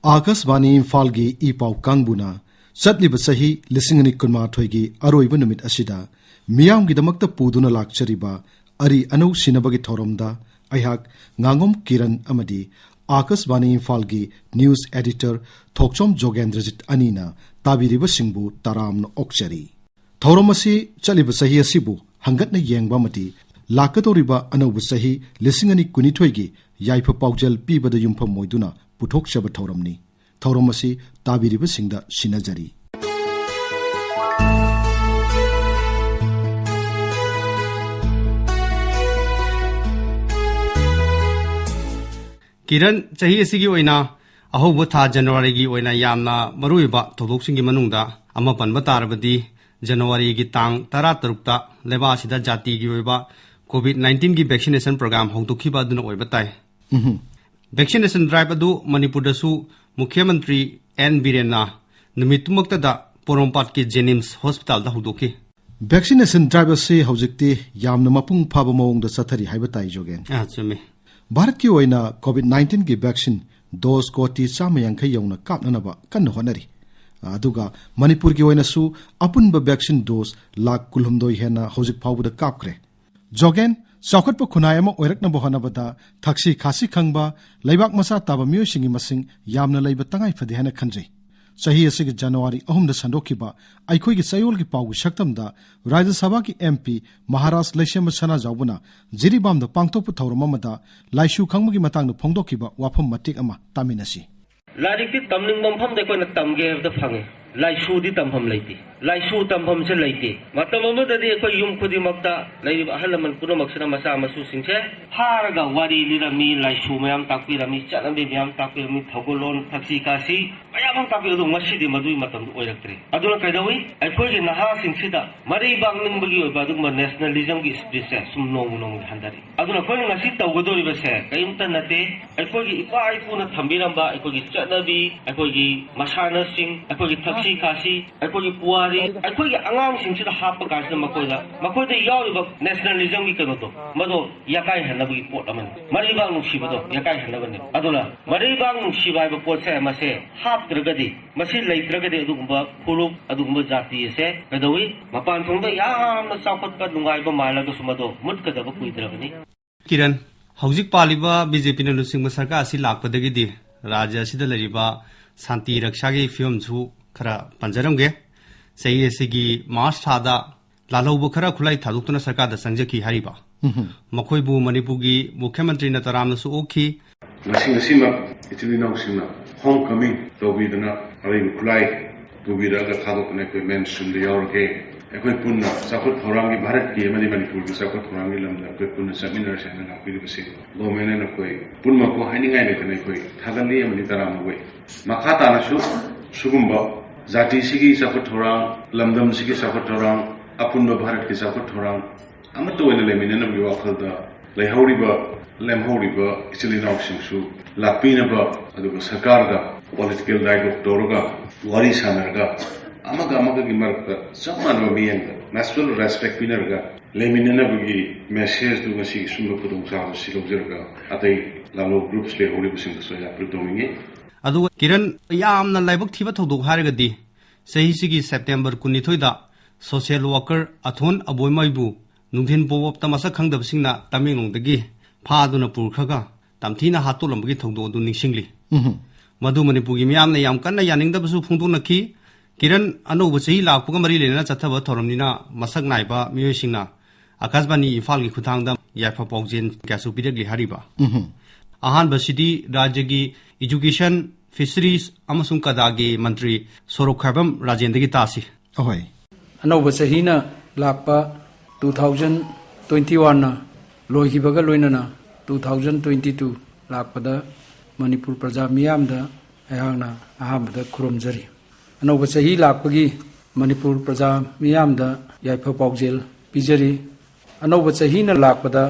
आकाशवाणी इम्फाल की ई पाउ कांगबुना चटलिब सही लिसिंगनि कुनमाथोय की अरोइब नुमित असिदा मियामगिदमक्ता पुदुना लाक्चरिबा अरि अनौ सिनबगी थौरमदा अयहाक nganगोम किरण अमदी आकाशवाणी इम्फाल की न्यूज एडिटर थोकचोम जोगेंद्रजित अनीना ताबिरिब सिंगबु तराम ओक्चरी थौरम असि चलिब सही असिबु हंगतना येंगबा मति लाकतोरिबा अनौब सही लिसिंगनि कुनिथोय की याइफ पाउजल पीबदा युमफम मोइदुना पुथोकचब थौरमनि थौरम असि ताबिरिब सिंगदा सिनजरी किरण चाही असिगी ओइना अहोब था जनवरी की ओइना यामना मरुइबा थौदोकसिंगी मनुंगदा अमा पनबा तारबदी जनवरी की तांग 13 लेबासिदा जाति की ओइबा कोविड-19 की वैक्सीनेशन प्रोग्राम हौदोखिबा दुना ओइबा ताई वैक्सीनेशन ड्राइव अदु मणिपुरदसु मुख्यमंत्री एन बीरेना नुमितुमक्तदा पोरोंपाट के जेनिम्स हॉस्पिटल दा हौदोखि वैक्सीनेशन ड्राइव से हौजिक्ति यामना मपुंग फाबा मओंगदा सथरी हाइबा ताई जोगेन चुमे भारत की ओइना कोविड-19 की वैक्सीन डोज कोटी 150 यौना कापननबा कन्न होनरी अदुगा मणिपुर की ओइनासु अपुनबा वैक्सीन डोज लाख 12 हेना हौजिक फावबदा कापक्रे जोगेन चौखटप खुनाय अमा ओइरकनबा होनबदा थक्सी खासी खंगबा लैबाक मसा ताबा मियोसिंगी मसिंग यामना लैबा तंगाई फदे हेना खंजै सही असिग जनवरी 3 संदोखिबा अखोई की चयोल की पाउ शक्तमदा राज्य सभा की एमपी महाराष्ट्र लैसेम सना जाउबना जिरीबाम द पांगथोप थौरम अमदा लाइसु खंगमगी मतंग फोंदोखिबा वाफम मतिक अमा तामिनसी लारिकति तमनिंग मफम दे कोन तमगे हेबद फंगे लाइसुदी तमफम लेति लाइसु तमफम से लेति मतम अमददि अखोई युम खुदि मक्ता लैब अहलमन पुनमक्सना मसा मसु सिंचे हारगा वारी लिरमी लाइसु मयाम ताकपिरमी चनबे मयाम ताकपिरमी थगोलोन थक्सी कासी मयाम ताकपिरदु मसिदि मदुई मतम ओइरक्त्रे अदुना कैदवी अखोई नहा सिंसिदा मरि बांगनिंबगी ओइबा दुमा नेशनलिज्म की स्पिरिट से सुम नोंग नोंग हंदरी अदुना कोन ngasi तवगदोरिबसे कयमता नते अखोई इपा इपुना थंबिरंबा अखोई चनबी अखोई मसाना सिंग अखोई थक्सी कासी अखोई पुआरी अखोई अंगांग सिंसिदा हाप कासना मकोइदा याउरिबा नेशनलिज्म की कनोतो मदो याकाय हनबगी पोट अमन मरिबांग नुसिबदो याकाय हनबने अदुना मरिबांग नुसिबाइबा पोटसे मसे हापद्रगदि मसे लैद्रगदि अदुगुंबा फुरुक अदुगुंबा जाति से कदोई मपान थोंदा यामना चाखटपा नुंगाइबा मालगसु मदो मुटकदबा कुइद्रबनी किरण हौजिक पालिबा बीजेपी न लुसिंग सरकार असि लाकपदगिदि राज्य असिदा लरिबा शांति रक्षा की फिल्म छु खरा पंजरमगे सही असिगी मार्च थादा लालौबो खरा खुलाई थादुक्तुना सरकार दा संजकी हारिबा मखोइबु मणिपुरगी मुख्यमंत्री न तरामनसु ओखी ngasimak itilinausina homecoming tobidana arin kulai tobiraga thadokna koi mention de yaurke ekoi punna sakut thorangi bharat ki mani manipur ki sakut thorangi lamda koi punna seminar se na piri basi government na koi punma ko haningai le kana koi thagali mani taram koi makhata na su sugumba jati sigi sakut thorang lamdam sigi sakut thorang apunba bharat ki sakut thorang amato wena le minana bi wakhalda leihoriba lemhoriba ichilinausingsu lapinaba aduga sarkarga political dialogue toroga wari sanarga amaga gi marka samana miyanga national respect pinarga leminanabugi message du ngasi sumlo pudung sa silobjerga atai lalo groups le horiba sing so ya pritomingi adu kiran yamna laibok thiba thodok haragadi sahi sigi september 19 da social worker athon aboimaibu nungthin powop tamasa khangdabsingna tamengongdagi फादुना पुरखगा तमथीना हातोलंबगी थौदो दु निसिंगली मधु मणिपुरगी मियामना याम कन्ना यानिंगदबसु फोंदोनखी किरण अनौब सही लाखपुगा मरी लेना चथबा थौरमनिना मसक नाइबा मियोसिंगना आकाशवाणी इम्फालगी खुथांगदा याफा पाउजेन क्यासु पिरगली हारिबा Ahaan बसिदी राज्यगी education fisheries अमसुंग कदागी मंत्री सोरोक खैबम राजेंद्रगी तासी अहोय अनौब सहीना लाखपा 2021 ना लोहिबगा लोइनना 2022 लाखपदा मणिपुर प्रजा मियामदा अहांगना अहामदा खुरमजरी अनौब सही लाखपगी मणिपुर प्रजा मियामदा याइफा पाउजेल पिजरी अनौब सहीना लाखपदा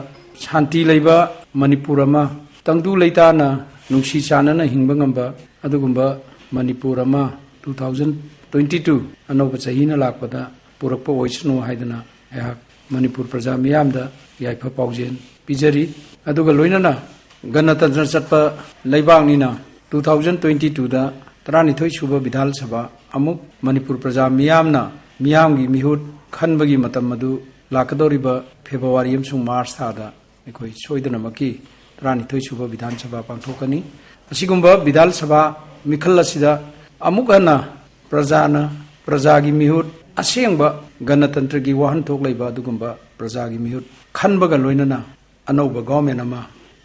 शांति लैबा मणिपुर अमा तंगदु लैताना नुंसी चानना हिंगबा ngamba अदुगुंबा मणिपुर अमा 2022 अनौब सहीना लाखपदा पुरकपा ओइसनो हाइदना अहाक मणिपुर प्रजा मियामदा याइफा पाउजेन पिजरी अदुगा लोइनना गणतंत्र चटपा लैबांगनिना 2022 दा 32 सुबा विधान सभा अमुक मणिपुर प्रजा मियामना मियामगी मिहुत खनबगी मतम मदु लाकदोरिबा फेब्रुवारी अमसुंग मार्च थादा अखोई सोइदनमकी 32 सुबा विधान सभा पांथोकनी असिगुंबा विधान सभा मिखल असिदा अमुक हना प्रजाना प्रजागी मिहुत असेंबा गणतंत्र की वाहनथोक लैबा दुगुंबा प्रजागी मिहुत खनबगा लोइनना अनौबा गवर्नमेंट अमा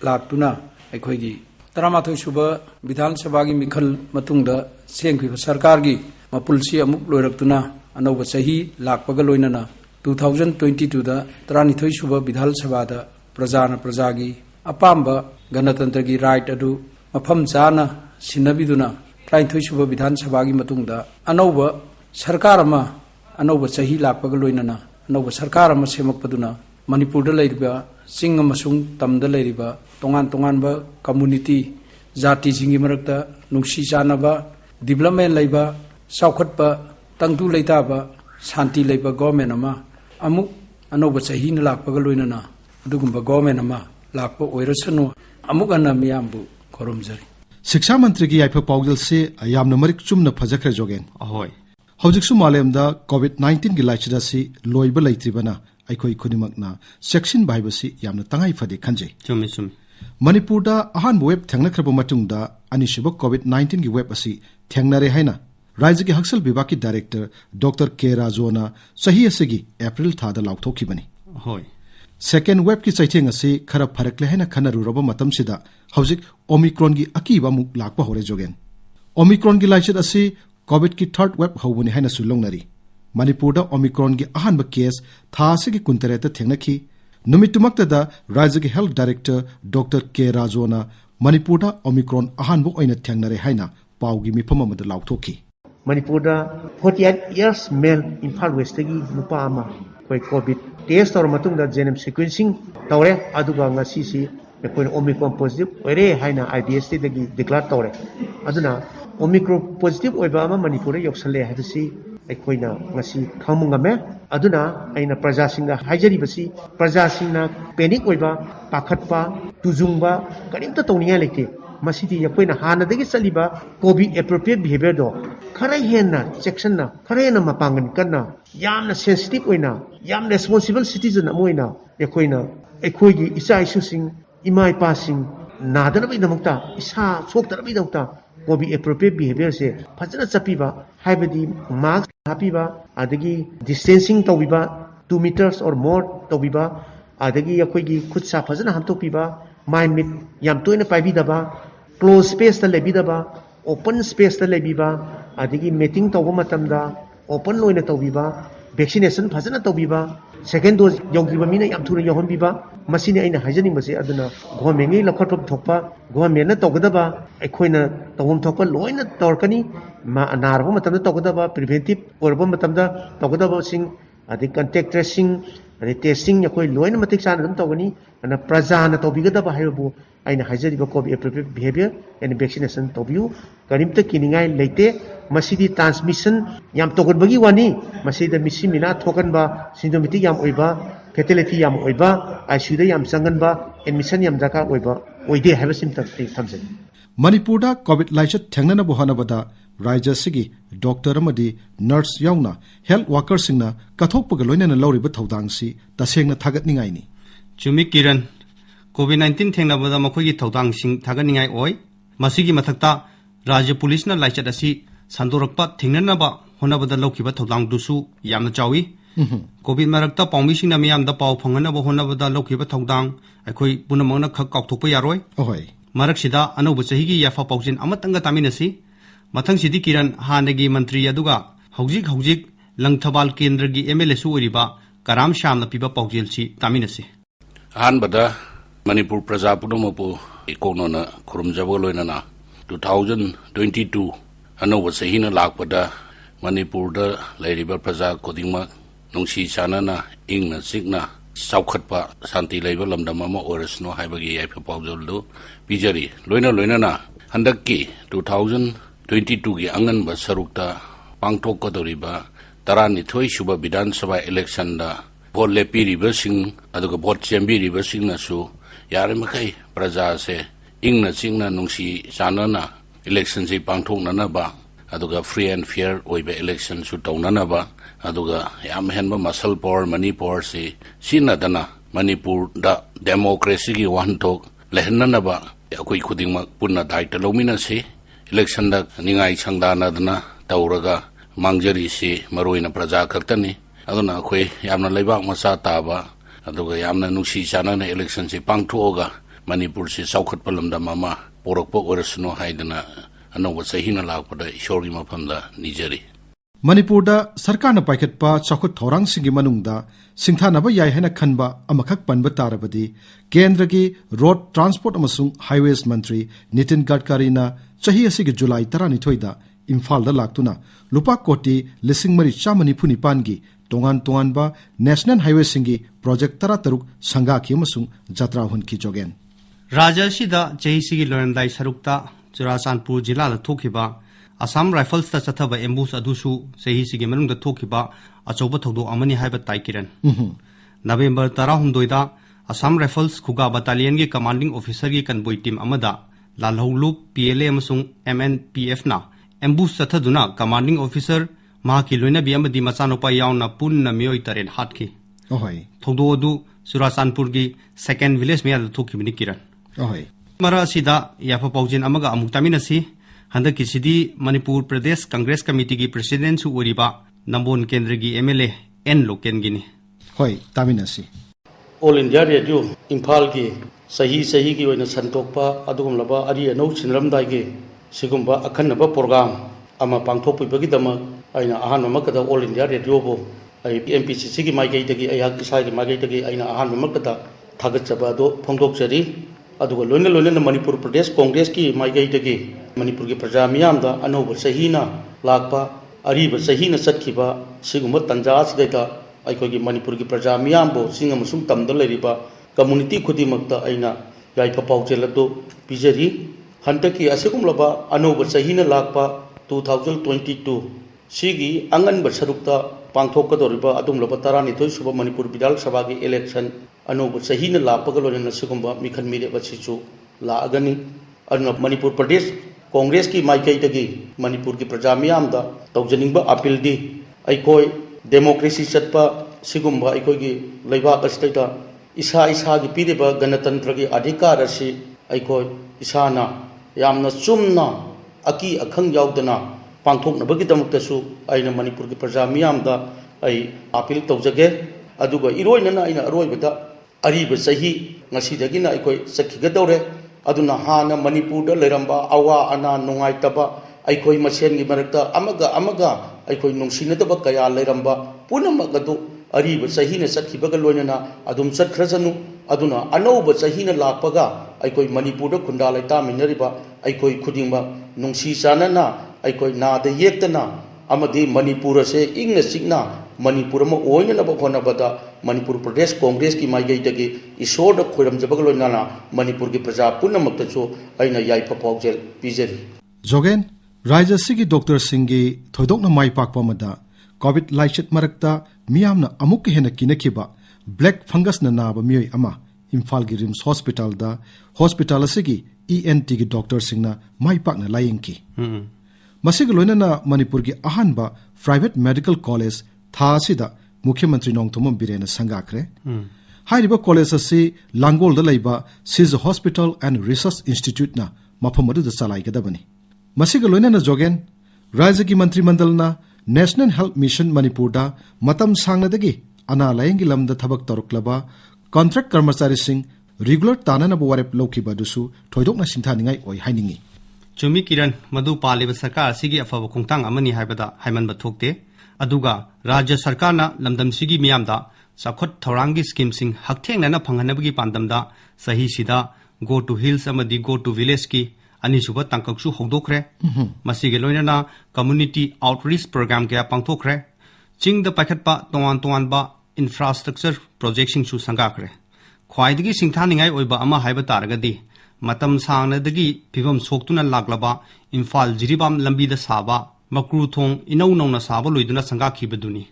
लाक्तुना अखोईगी 38 सुबा विधान सभा की मिखल मतुंगदा सेंखिबा सरकार की मपुलसी अमुक लोइरक्तुना अनौबा सही लाक्पगा लोइनना 2022 दा 32 सुबा विधान सभा दा प्रजाना प्रजागी अपाम्बा गणतंत्र की राइट अदु मफम चाना सिनबिदुना 32 सुबा विधान सभा की मतुंगदा अनौबा सरकार अमा अनौबा सही लाक्पगा लोइनना अनौबा सरकार अमा सेमक्पदुना मणिपुर दा लैरिबा सिंग अमसुंग तमदा लैरिबा तोंगान तोंगानबा कम्युनिटी जाति सिंगी मरक्ता नुंसी चानबा डेवलपमेंट लैबा साउखटपा तंगतु लैताबा शांति लैबा गवर्नमेंट अमा अमुक अनौबा सही न लाक्पगा लोइनना अदुगुंबा गवर्नमेंट अमा लाक्पा ओइरसनु अमुक अना मियामबु खरुमजरी शिक्षा मंत्री की याइफा पाउजल से यामना मरिक चुमना फजखरे जोगेन ahoy हौजिकसु मालेमदा कोविड-19 की लाइचिदासी लोइबा लैत्रिबना अखोई खुनिमकना section बाइबसी यामना तंगाई फदे खंजे chumi chumi मणिपुरदा Ahaan web थेंगनखरबा मतुंगदा अनिशिबा कोविड-19 की वेब असी थेंगनरे हैना राज्य के हक्सल विभाग की डायरेक्टर डॉक्टर के राजोना सही असेगी अप्रैल थादा लाउथोखिबनी ahoy सेकेंड वेब की चैथेंग असी खरा फरकले हैना खनरुरबा मतमसिदा हौजिक ओमिक्रॉन की अकीबा मुक लाकबा होरे जोगेन ओमिक्रॉन की लाइचिद असी कोविड की थर्ड वेब हौबनी हैना सुलोंगनरी मणिपुरदा ओमिक्रॉन की अहानबा केस थासे की कुंतरेता थेंगनखी नुमितुमक्तदा राज्य के हेल्थ डायरेक्टर डॉक्टर के राजोना मणिपुरदा ओमिक्रॉन अहानबा ओइना थेंगनरे हैना पाउगी मिफम अमदा लाउथोखी मणिपुरदा 48 years male इम्फाल वेस्टगी नुपा अमा कोई कोविड टेस्ट और मतुंगदा जेनम सीक्वेंसिंग तौरे अदुगा ngasi कोई ओमिक्रॉन पॉजिटिव ओरे हाइना आईडीएसटी दगी डिक्लेयर तौरे अदुना ओमिक्रॉन पॉजिटिव ओइबा अमा मणिपुर योक्सले हादसी अखोइना ngasi खमुंगमे अदुना आइना प्रजासिंगा हाइजरिबसी प्रजासिंगना पैनिक ओइबा पाखतपा तुजुंगबा करिमता तौनिया लेते मसीदी यकोइना हानदगी चलिबा कोविड एप्रोप्रिएट बिहेवियर दो खरा हेना सेक्शनना खरा हेना मपांगन कन्ना यामना सेंसिटिव ओइना याम रेस्पोंसिबल सिटीजन अमोइना यकोइना अखोइगी इसा इशुसिंग इमा इपासिंग नादनबैदमक्ता इसा सोक्तरबैदमक्ता कोविड एप्रोप्रिएट बिहेवियर से फजना चपीबा हाइबदी मास्क हापीबा आदगी डिस्टेंसिंग तौबीबा 2 meters or more तौबीबा आदगी यकोइगी खुदसा फजना हमतोपीबा माइ मिट याम तोइना पाइबीदबा क्लोज स्पेस ता लेबीदबा ओपन स्पेस ता लेबीबा आदगी मीटिंग तौबा मतमदा ओपन लोइना तौबीबा वैक्सीनेशन फजना तौबीबा सेकेंड डोज यौगिबा मीना याम थुना यौहनबीबा मसीने अइना हाइजनिंगबसे अदुना गवर्नमेंट गी लखटप थोपा गवर्नमेंट ना तौगदबा अखोइना तौम थोपा लोइना तौरकनी मा अनारबा मतमदा तौगदबा प्रिवेंटिव ओरबा मतमदा तौगदबा सिंग आदि कांटेक्ट ट्रेसिंग आदि टेस्टिंग यकोइ लोइना मतिक चाना दम तौगनी अना प्रजाना तौबिगदबा हाइबु अइना हाइजरिबा COVID appropriate behaviour and vaccination तौबियु करिमता किनिंगाय लेते मसीदी ट्रांसमिशन याम तौगदबगी वानी मसीदा मिसी मिना थोकनबा सिम्टोमेटिक याम ओइबा फेटेलिटी याम ओइबा आईसीयू याम चंगनबा एडमिशन याम दरकार ओइबा ओइदे हाइबा सिम्टम थमजन मणिपुरदा कोविड लाइचत थेंगनना बहानबदा राज्य सिगी डॉक्टर अमदी नर्स याउना हेल्थ वर्कर सिंगना कथोकपग लोइनना लौरिबा थौदांगसी तसेंगना थागतनिंगाइनी chumi kiran covid-19 थेंगनबदा मखोगी थौदांगसिंग थागनिंगाइ ओइ मसिगी मथक्ता राज्य पुलिसना लाइचत असि संदोरकपा थेंगननबा होनबदा लौखिबा थौदांगदुसु यामना चावी कोविड मरक्ता पाउमिसिंगना मियामदा पाउ फंगनबा होनबदा लौखिबा थौदांग अखोई पुनमंगना खक काउथोकपा यारोय ओहोय मरक्सिदा अनौबा चहिगी याफा पाउजिन अमतंगा तामिनसी मथंगसिदी किरण हानगी मंत्री अदुगा हौजिक हौजिक लंगथबाल केंद्र की एमएलए सु ओरिबा कराम श्यामना पिबा पाउजेलसी तामिनसी अहानबदा मणिपुर प्रजा पुनमपु इकोनोना खुरुमजबो लोइनना 2022 अनौबा चहिना लाकपदा मणिपुरदा लैरिबा प्रजा कोदिंगमा नुंसी चानना इंगना चिकना साउखटपा शांति लैबा लमदम अमा ओरसनो हाइबगी याइफा पाउजलदो पिजरी लोइनना हंदक्की 2022 की अंगनबा सरुकता पांगथोकदोरिबा 32 सुबा विधानसभा इलेक्शन दा भोट लेपीरिबसिंग अदुगा भोट चेंबीरिबसिंगनासु यारेमखै प्रजा से इंगना चिंगना नुंसी Chanana election si pangthoknanaba aduga free and fair oibe election su tawnanaba aduga yam henba muscle power manipur si sinadana manipur da democracy gi wantok lehnanaba akoi khudingma punna daita lomina si election da ningai changdana dana tawraga mangjari si maroina praja khaktani aduna akoi yamna leibak masa taba aduga yamna nusi chanana election si pangthoga manipur si saukhat palamda mama porokpo orasno haidana anoba sahina lakpada ishorgi mafamda nijari Manipurda sarkarna paikhatpa chakhut thorang singi manungda singthanaba yai haina khanba amakhak panba tarabadi kendragi road transport amasung highways mantri Nitin Gadkari na chahi asigi July 12 da Imphal da laktuna lupa koti lising mari chamani phuni pangi tongan ba national highway singi project tarataruk sanga ki amasung jatra hun ki jogen Raja sida chahi sigi lorandai sarukta Churachandpur jila la thokiba Assam Rifles ta chathaba ambush adusu sahi sigi manungda thokiba achoba thodo amani haiba taikiran November 12 da Assam Rifles Khuga Battalion gi commanding officer gi convoy team amada Lalholu PLA amasung MNPF na ambush chathaduna commanding officer ma ki loina bi amadi machanopa yauna punna mioi taren hatki ohoi thodo adu Churachandpur gi second village me thokibini kiran ohoi mara sida yafa paujin amaga amuktamina si Handa kisidi Manipur Pradesh Congress Committee ki President su uriba Nambon Kendra ki MLA N Loken gini. Hoi, taminasi. All India Radio Imphal ki sahi ki oina santokpa adugum laba ari anau sinramdai ki sigumba akhanaba program ama pangthokpi bagi dama aina ahan mamakada All India Radio bo ai MPCC ki maigai tagi ai isai ki maigai tagi aina ahan mamakada thagatchaba do phongdokchari aduga loina Manipur Pradesh Congress ki maigai tagi Manipur ki praja miyam da anoba sahina lakpa ariba sahina satkiba sigumba tanja sidaita aikoi ki Manipur ki praja miyam bo singam sum tamda leriba community khudimakta aina yaipa pauchelado pijari hantaki asigum laba anoba sahina lakpa 2022 sigi angan barsarukta pangthokadoriba adum laba tarani thoi suba Manipur Vidhan Sabha ki election anoba sahina lakpa galona sigumba mikhan mire bachichu la agani arna Manipur Pradesh Congress ki maikai tagi Manipur ki praja miyam da tawjaningba appeal di aikoi democracy chatpa sigumba aikoi gi leibak asita isa gi pideba ganatantra gi adhikar asi aikoi isana yamna chumna aki akhang yaudana pangthokna bagi damakta su aina Manipur ki praja miyam da ai appeal tawjage aduga iroinana aina aroibada ariba sahi ngasidagina aikoi sakhiga dore aduna hana Manipur da leramba awa ana nungai taba aikoi masen gi marakta amaga aikoi nungsina taba kaya leramba punamagadu ariba sahina sakhibaga loinana adum sakhrajanu aduna anoba sahina lakpaga aikoi Manipur da khunda laita minariba aikoi khudingba nungsi sanana aikoi na da yektana amadi Manipur se ingna signa Manipur ma oina na bakhona bada Manipur Pradesh Congress ki maigai tagi isor da khoiram jabag loinana Manipur ki praja punamakta chu aina yaipa paujel pijari Jogen Raja sigi Dr. Singhi thoidokna mai pakpa mada COVID laichet marakta miyamna amuk hena kinakiba black fungus na naba mioi ama Imphal gi Rims Hospital da hospital asigi ENT gi Dr. Singna mai pakna layengki masig loinana Manipur gi ahanba private medical college tha sida Mukhyamantri Nongthomam Birena sangakre hairiba college asi Langol da leiba Sis Hospital and Research Institute na maphamadu da salai gadabani masig loinana jogen Rajya ki Mantri Mandal na National Health Mission Manipur da matam sangnadagi ana layengi lamda thabak taruklaba contract karmachari sing regular tanana warep lokiba dusu thoidokna singthaningai oi hainingi Chumi Kiran Madu Paliba Sarkar Sigi Afaba Kongtang Amani Haibada Haimanba Thokte Aduga Rajya Sarkarna Lamdam Sigi Miyamda Sakhot Thorangi Scheme Sing Haktheng Nana Phanganabagi Pandamda Sahi Sida Go to Hills Amadi Go to Village Ki Anisuba Tangkaksu Hogdokre Masigi Loinana Community Outreach Program Kaya Pangthokre Ching the Pakatpa Toan Ba Infrastructure Project Sing Su Sangakre Khwaidagi Singthaningai Oiba Ama Haiba Taragadi Matam Sangnadagi Pivam Soktuna Laglaba Imphal Jiribam Lambida Saba Makru Thong Inau Nona Saba Luiduna Sangaki Baduni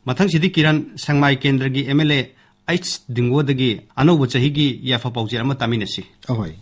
Matang Sidi Kiran Sangmai Kendragi MLA H Dingwodagi Anoba Chahigi Yafa Paujirama Taminasi Ahoy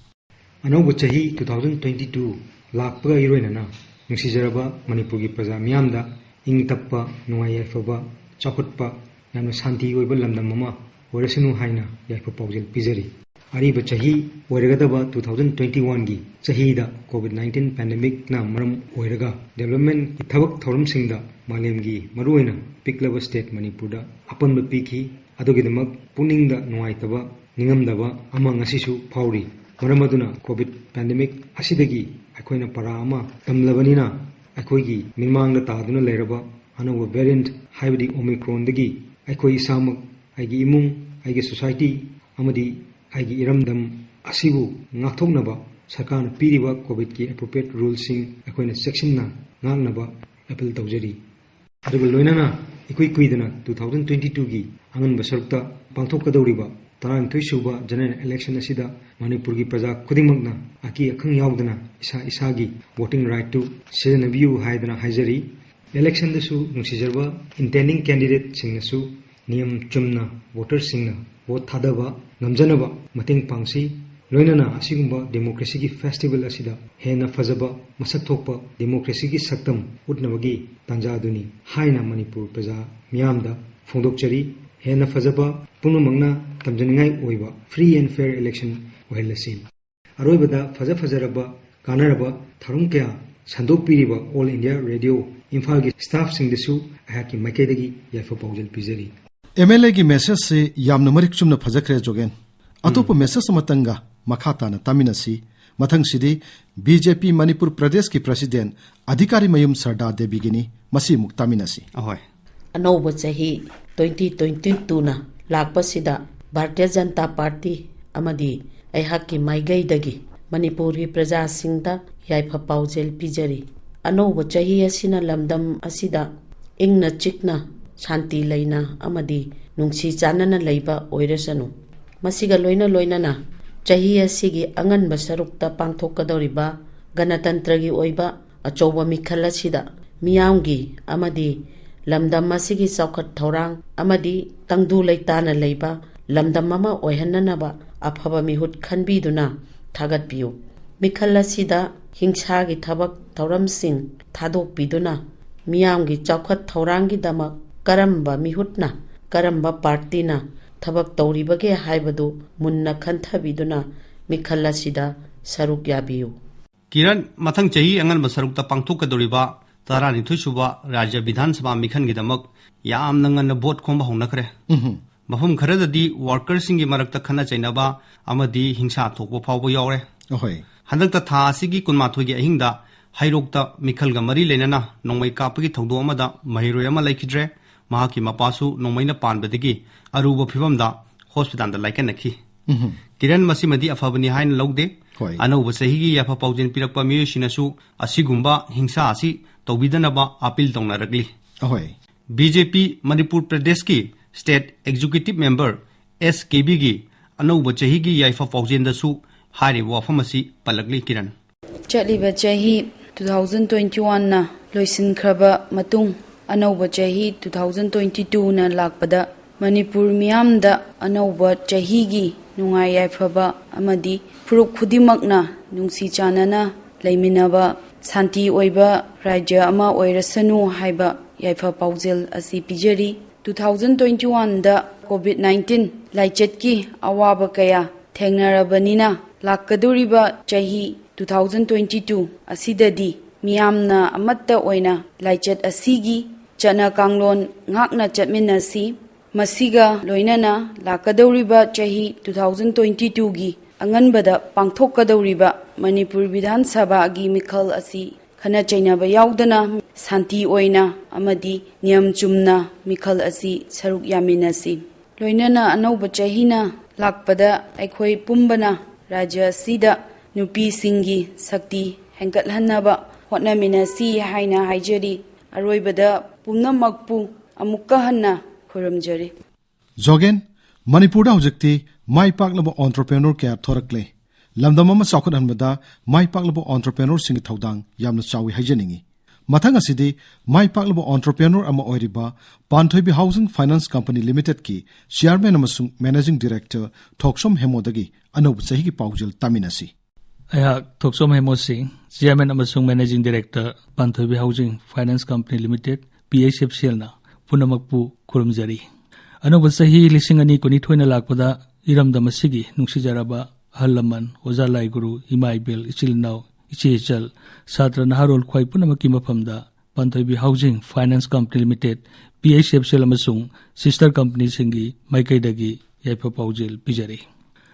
Anoba Chahi 2022 lakpa iroinana nungsijaraba Manipurgi praja miyamda ing tappa nungai yaifaba chakutpa yamna shanti oiba lamdam ama oirasanu haina yaifa paujel pijari ariba chahi oiragadaba 2021 gi chahida COVID-19 pandemic na maram oiraga development ki thabak thorum singda malemgi maruina piklaba state Manipurda apanba piki adogidamak puningda nuaitaba ningamdaba ama ngasisu phauri maramaduna COVID pandemic asidagi akoina para ama tamlabanina akoigi mingmangda taaduna leiraba anova variant haibadi Omicron dagi akoi isamak aigi imung aigi society amadi aigi iramdam asibu ngakthoknaba sarkarna piriba COVID ki appropriate rules sing akoina section na ngangnaba appeal tawjari aduga loinana ikoi kuidana 2022 gi angan basarukta pangthokadawriba Tarang suba general election asida Manipurgi praja khudimagna aki akhang yaudana isagi voting right to sejanabiu haidana haijari election dasu nungsijarba intending candidate singnasu niyam chumna voter singna vote thadaba ngamjanaba mating pangsi loinana asigumba democracy gi festival asida hena fajaba masak thokpa democracy gi saktam utnabagi tanjaduni haina Manipur praja miyamda phongdokchari hena fajaba punumangna tamjaningai oiba free and fair election ohelasi aroibada fajaraba kanaraba tharum kya sandok piriba all India radio Imphal gi staff sing desu ahaki makedagi yafa paujel pijari MLA gi message se yamna marik chumna fajakre jogen atopa message matanga makhata na taminasi mathang sidi BJP Manipur Pradesh ki president adhikari mayum Sarda Devi gini masi muktaminasi ahoy anauba chahi 2022 na lakpasida Bharatiya Janata Party amadi aihaki maigaidagi Manipuri praja singda yaifa paujel pijari anauba chahi asina lamdam asida ingna chikna shanti leina amadi nungsi chanana leiba oirasanu masiga loina chahi asigi angan basarukta pangthokadoriba ganatantragi oiba achoba mikhala sida miyamgi amadi lamdam asigi saukhat thorang amadi tangdu leitana leiba lamdam ama oihananaba afaba mihut khanbiduna thagatpiu mikhala sida hingsagi thabak thauramsing thadokpiduna miyamgi chaukhat thaurangi damak karamba mihutna karamba partina thabak tawribage haibadu munna khanthabiduna mikhala sida saruk yabiu Kiran mathang chahi angan basarukta pangthokadoriba Tarani Thusuba Raja Vidhan Sabha Mikhan Gidamak Yam Nangan Bot Komba Honakre Mahum Karadadi workers in Marakta Khana Chainaba Amadi Hingsa Toko Pabo Yore Handakta Tha Sigi Kunmatugi Hinda Hairokta Mikhal Gamari Lenana Nomai Kapaki Todomada Mahiroyama Laikidre Mahaki Mapasu Nomaina Panbadigi Aruba Pivamda Hospital the Laikanaki Kiran Masimadi Afabani Hain Logde Anova Sahigi Yapa Paujin Pirakpa Miyashinasu Asigumba Hingsa Asi Taubidanaba appeal Tonaragli. BJP Manipur Pradesh ki State Executive Member SKB gi Anova Chahigi Yaifa Paujindasu Hari Wafamasi Palagli Kiran. Chaliba Chahi 2021 na Loisin Kraba Matung Anova Chahi 2022 na Lakpada Manipur Miyamda Anova Chahigi Nungai Yaifaba Amadi Puruk Khudimakna Nungsi Chanana Laiminaba Santi Oiba Rajya Ama Oirasanu Haiba Yaifa Paujel Asi Pijari 2021 da COVID-19 Laichetki Awaba Kaya Thengnarabanina Lakaduriba Chahi 2022 Asidadi Miyamna Amatta Oina Laichet Asigi Chana Kanglon Ngakna Chatminasi Masiga Loinana Lakaduriba Chahi 2022 gi Anganbada Pangthokadoriba Manipur Vidhan Sabha gi Mikhal Asi Khana Chainaba Yaudana Santi Oina Amadi Niyam Chumna Mikhal Asi Saruk Yaminasi Loinana Anauba Chahina Lakpada Aikhoi Pumbana Raja Sida Nupi Singi Sakti Hengathanaba Hotnaminasi Haina Haijari Aroibada Pumnamakpu Amukkahanna Khuramjari Jogen Manipurda hujekti mai paklabo entrepreneur kya thorakle lamdam ama chawkhat hanbada mai paklabo entrepreneur sing thodang yamna chawi haijaningi mathang asidi mai paklabo entrepreneur ama oiriba Panthoibi Housing Finance Company Limited ki chairman amasung managing director Thoksom Hemodagi anob chahi ki paujel taminasi Ayah Thoksom Hemo Singh, Chairman Amasung Managing Director, Panthoibi Housing Finance Company Limited, PHFCL na punamakpu kurumjari. Ano ba sahi lising ani kuni thoina lakpada iramda masigi nungsijaraba halaman ozalai guru imaibel ichilnaw ichechal satra naharol khwai punamaki mafamda Panthoibi Housing Finance Company Limited, PHFCL amasung sister company singi maikaidagi yaipa paujel pijari.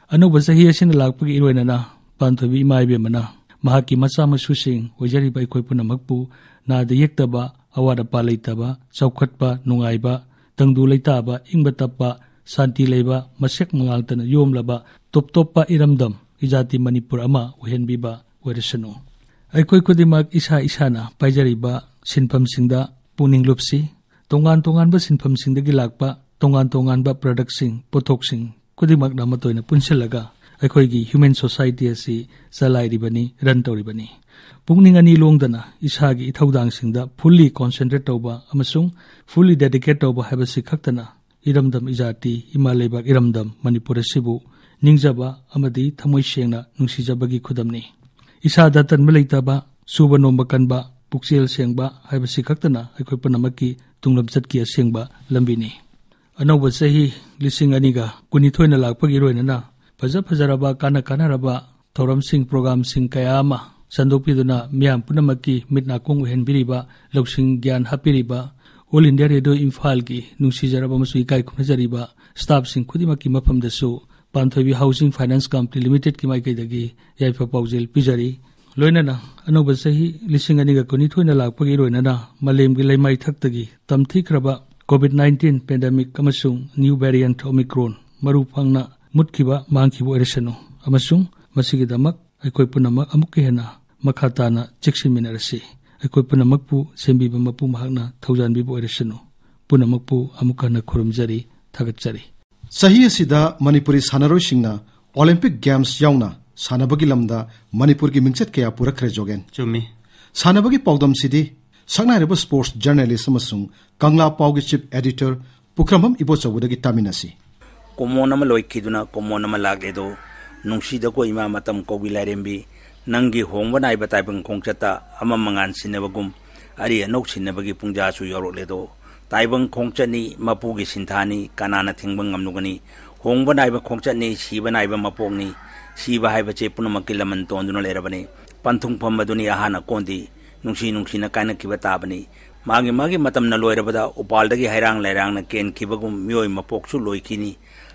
Ano ba sahi asin lakpagi iroina na Panthoibi imaibe mana mahaki macha masusing ojari bai khoi punamakpu na de yektaba awada palaitaba chaukhatpa nungaiba tangdu leitaba ingba tappa santi leiba masek mangaltana yomlaba top iramdam ijati Manipur ama uhenbiba weresanu aikoi kudimak isa isana paijariba sinpham singda puning lupsi tongan ba sinpham singdagi lakpa tongan ba product sing pothok sing kudimak na matoina punsilaga aikhoigi human society asi salairibani ran toribani pungning ani longdana isagi ithaudang singda fully concentrate toba amasung fully dedicate toba habasi khaktana iramdam ijati imalebak iramdam Manipur sibu ningjaba amadi thamoi sengna nungsijabagi khudamni isa datan meleitaba suba nomba kanba pukchel sengba habasi khaktana aikhoi panamaki tunglam chatki asengba lambini anoba sahi lising aniga kuni thoina lakpagi roinana fajaraba kanaraba thoram sing program sing kayama sandokpiduna miyam punamaki mitna kong henbiriba loksing gyan hapiriba All India Radio Imphal ki nungsijaraba masu ikai khunajariba staff sing khudimaki mafamdasu Panthoibi Housing Finance Company Limited ki maikaidagi yaifa paujel pijari loinana anoba sahi lising aniga kuni thoina lakpagi roinana malemgi leimai thaktagi tamthikraba COVID-19 pandemic amasung new variant Omicron maru phangna mutkiba mangkibo eresanu amasung masigidamak aikoi punamak amukki hena makhatana cheksinminarasi aikoi punamakpu sembiba mapu mahakna thaujanbibo eresanu punamakpu amukana khurumjari thagatjari sahi asida Manipuri sanaroi singna Olympic Games yauna sanabagi lamda Manipur gi mingchat kaya purakhre jogen chumi sanabagi pawdam sidi saknaireba sports journalist amasung Kangla Pawgi chief editor Pukramam Ibo Chawudagi taminasi Komonama loikiduna komonama lagedo nungsida ko ima matam ko bilarembi nangi hongba nai batai bang khongchata ama mangan sinebagum ari anok sinebagi pungja su yorokledo taibang khongchani mapugi sinthani kanana thingbang ngamnugani hongba nai ba khongchani siba nai ba mapongni siba haiba che punamakil laman tonduna lerabani panthung phammaduni ahana kondi nungsina kaina kibatabani magi matam na loirabada upaldagi hairang lairang na ken kibagum myoi mapoksu loikini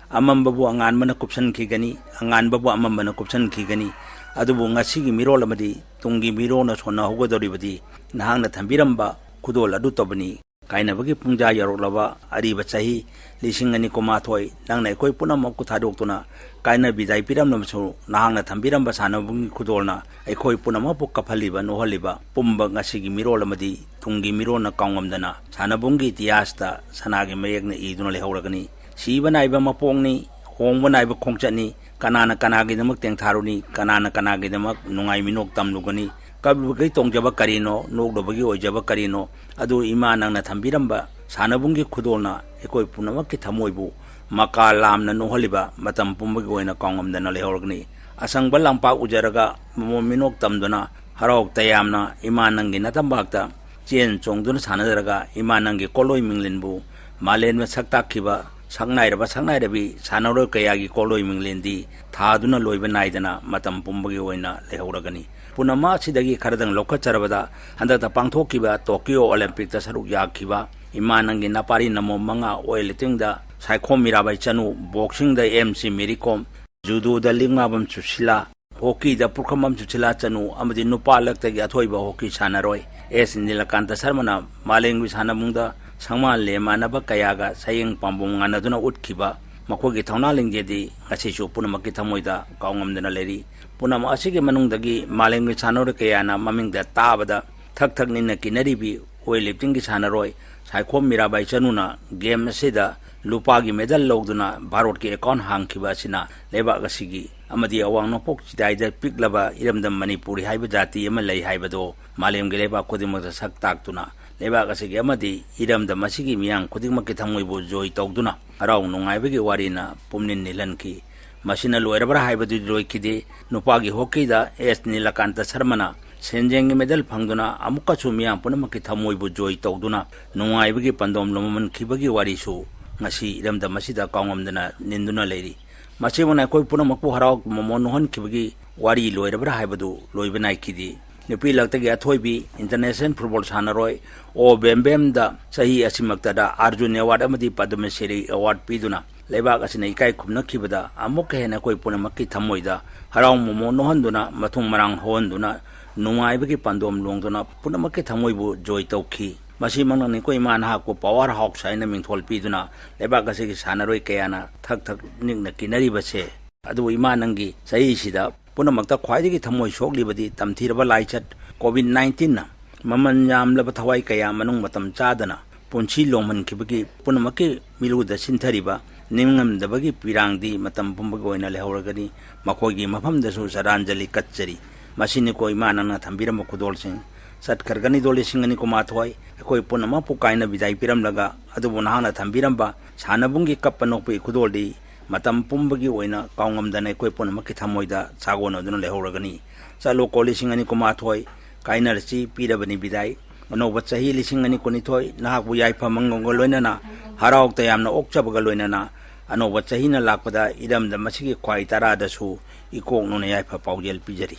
amambabu angan mana kupsan khigani angan babu amambana kupsan khigani adubu ngasigi mirol amadi tungi mirona sona hogodoribadi nahangna thambiramba khudol adu tobani kaina bagi pungja yaroklaba ariba chahi lisingani komathoi nangna koi punam ku thadoktuna kaina bidai piram namsu nahangna thambiramba sanabungi khudolna aikoi punam pu kafaliba nohaliba pumba ngasigi mirol amadi tungi mirona kaungamdana sanabungi tiasta sanagi mayekna iduna lehoragani siba naiba mapongni hongba naiba khongchani kanana kanagi tengtharuni kanana kanagi nungai minok tamlugani kablugai tongjaba karino nokdobagi ojaba karino adu ima nangna thambiramba sanabungi khudolna ekoi punamakki thamoibu maka lamna nohaliba matam pumbagi oina kaungamdana lehorgni asangba lampa ujaraga minok tamduna harok tayamna ima nangi natambakta chen chongduna sanadaraga ima nangi koloi minglinbu malen sakta khiba saknairabi sanaroi kayagi koloi minglendi thaduna loiba naidana matam pumbagi oina lehoragani punama sidagi kharadang lokacharabada handata pangthokiba Tokyo Olympic ta saruk yakhiba imanangi napari namo manga oileting da saikhom mirabai chanu boxing da MC Merikom judo da lingmabam chusila hockey da purkhamam chuchila chanu amadi nupa laktagi athoiba hockey sanaroi es nilakanta sarmana malengwi sanamungda sangmal le manaba kayaga sayeng pambong anaduna utkhiba makogi thawna lingjedi ngasisu punamaki thamoida kaungamdana leri punam asigi manungdagi malengwi sanore kayana mamingda tabada thak nina kinaribi weightlifting gi sanaroi saikhom mirabai chanuna game asida lupagi medal logduna bharot ki account hangkhiba sina leba gasigi amadi awang nopok chidaida piklaba iramdam Manipuri haiba jati ama lei haibado malemgi leba kodimata sak taktuna leba gasigi amadi iramdam masigi miyang kodimaki thamoibo joy tawduna harau nungaibagi warina pumnin nilanki मसिना लोयरबरा हाइबदु लोइखिदे नुपागी हॉकीदा S Nilakanta शर्मना सेंजेंग medal फंगदुना अमुकसु मियाम पुनमकि थमोइबु जोय तौदुना नुंगाइबगी पंदोम लोममन खिबगी वारिसु ngasi iramda masida kaungamdana ninduna leiri masibona koi punamakpu harau momonohon khibagi wari loirabra haibadu loibanai khidi nupi laktagi athoibi international football sanaroi o bembem da sahi asimakta da arjun award amadi padma shri award piduna lebak asina ikai khumna khibada amuk hena koi punamakki thamoida harau momonohon duna mathung marang honduna nungaibagi pandom longduna punamakki thamoibu joy tauki masi manang ko iman ha ko power hawk saina mingthol piduna leba ka se sanaroi kayana thak thak ning na kinari base adu imanangi sai sida punamakta khwaidi gi thamoi sokli badi tamthiraba laichat covid 19 na maman yam laba thawai kaya manung matam chadana punchi longman khibagi punamakki miluda sinthariba nimngam dabagi pirangdi matam pumbagi oina lehoragani makogi mafam dasu saranjali katchari masini ko imanana thambirama kudolsing sat kargani dole singani ko mathoi koi punama pukaina bidai piram laga adu bunahana thambiramba sanabungi kappanokpi kudoldi matam pumbagi oina kaungam dane koi punama ki thamoida chagono dun lehoragani chalo koli singani ko mathoi kainarchi pirabani bidai anoba chahi lisingani koni thoi nahaku yaifa mangongol loinana haraukta yamna okchabaga loinana anoba chahi na lakpada idamda masigi khwai tara dasu ikok nona yaifa paujel pijari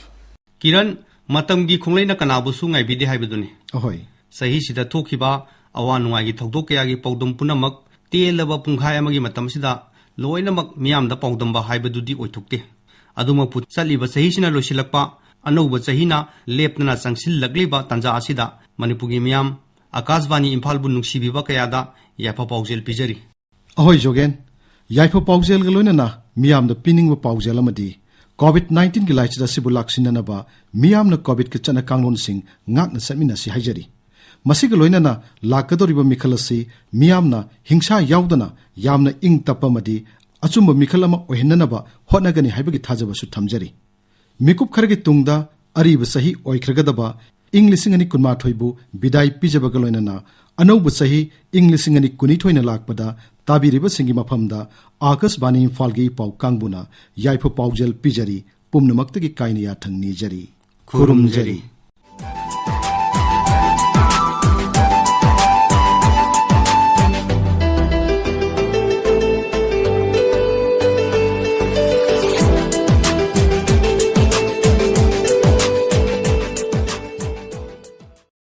kiran matamgi khongleina kanabusu ngai bidi haibaduni ahoi sahi sida thokhiba awa nuai thokdok kaya gi pawdum punamak telaba pungkhai amagi matam sida loinamak miyamda pawdamba haibadudi oithokte aduma put chaliba sahi sina losilakpa anouba sahina lepnana changsil lagliba tanja asida manipugi miyam akashvani imphal bu nungsibiba kayada yafa pawjel pijari ahoi jogen yaifa pawjel galoina miyamda piningba pawjel amadi COVID-19 की लाइचदा सिबु लाक्सिननबा मियामना Covid के चना कांगलोन सिंग ngakna satmina si haijari masig loinana lakadoriba mikhalasi miamna hingsa yaudana yamna ing tapamadi achumba mikhalama ohenanaba hotnagani haibagi thajaba su thamjari mikup khargi tungda ariba sahi oikhragadaba inglisingani kunma thoibu bidai pijabaga loinana anoubu sahi inglisingani kuni thoina lakpada tabiriba singi mafamda akashbani falgi pau kangbuna yaifa paujel pijari pumnamakta gi kainiya thangni jari khurum jari